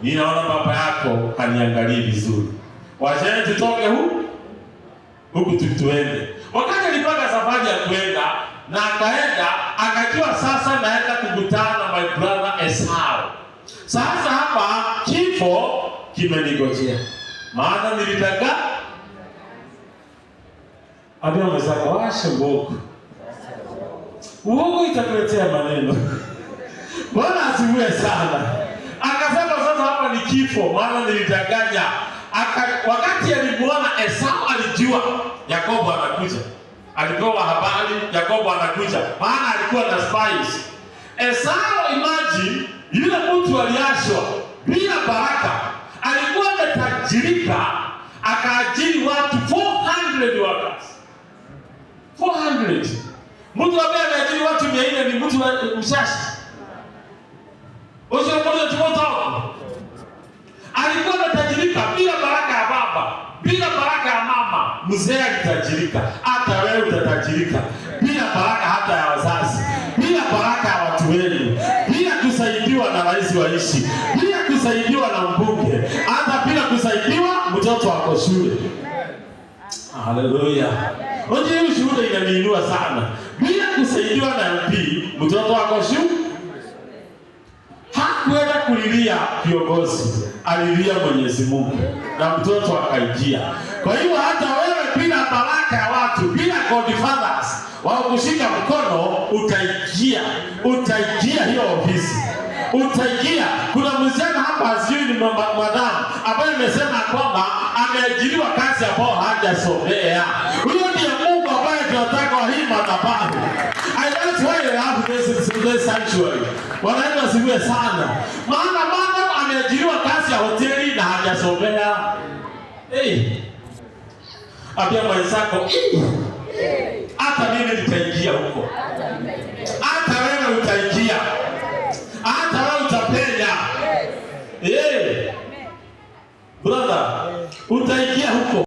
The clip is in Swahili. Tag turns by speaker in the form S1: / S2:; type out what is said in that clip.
S1: ninaona baba yako haniangalii vizuri. Wacheni tutoke huku tuende. Wakati alipanga safari ya kwenda na akaenda, akajua sasa naenda kukutana na my brother Esau. Sasa hapa kifo kimenigojea. Maana nilitaka abia mwenzako washe uogo. Uogo itakuletea maneno. Bwana asifiwe sana. Akasema sasa hapa ni kifo, maana nilitanganya. Wakati alimuona Esau alijua Yakobo anakuja. Alipewa habari Yakobo anakuja, maana alikuwa na spies. Esau, imagine, yule mtu aliashwa bila baraka, alikuwa ametajirika, akaajiri watu 400 workers. 400. Mtu ambaye ameajiri watu 400 ni mtu mshashi. Osho mmoja tumoto. Alikuwa ametajirika bila baraka ya baba, bila baraka ya mama. Mzee alitajirika, hata wewe utatajirika. Bila baraka hata ya wazazi, bila baraka ya watu wenu, bila kusaidiwa na rais wa nchi, bila kusaidiwa na mbunge, hata bila kusaidiwa mtoto wako shule. Haleluya. Unajua hiyo shuhuda inaniinua sana. Bila kusaidiwa na MP, mtoto wako shule. Hakuenda kulilia viongozi, alilia Mwenyezi Mungu na mtoto akaingia. Kwa hiyo hata wewe bila baraka ya watu, bila godfathers wao kushika mkono, utaingia hiyo ofisi. Utaingia. Kuna mzee hapa asiyo ni madamu ambaye amesema kwamba ameajiriwa kazi ambayo hajasomea. Huyo ndiye Mungu ambaye tunataka wa hii madhabahu. And that's why they have this sanctuary. Wanaenda wasiwe sana. Maana mama ameajiriwa kazi ya hoteli na hajasomea. Abia mwenzako, hata mimi nitaingia huko. Hata wewe utaingia. Hata wewe utapenya. Brother, utaingia huko.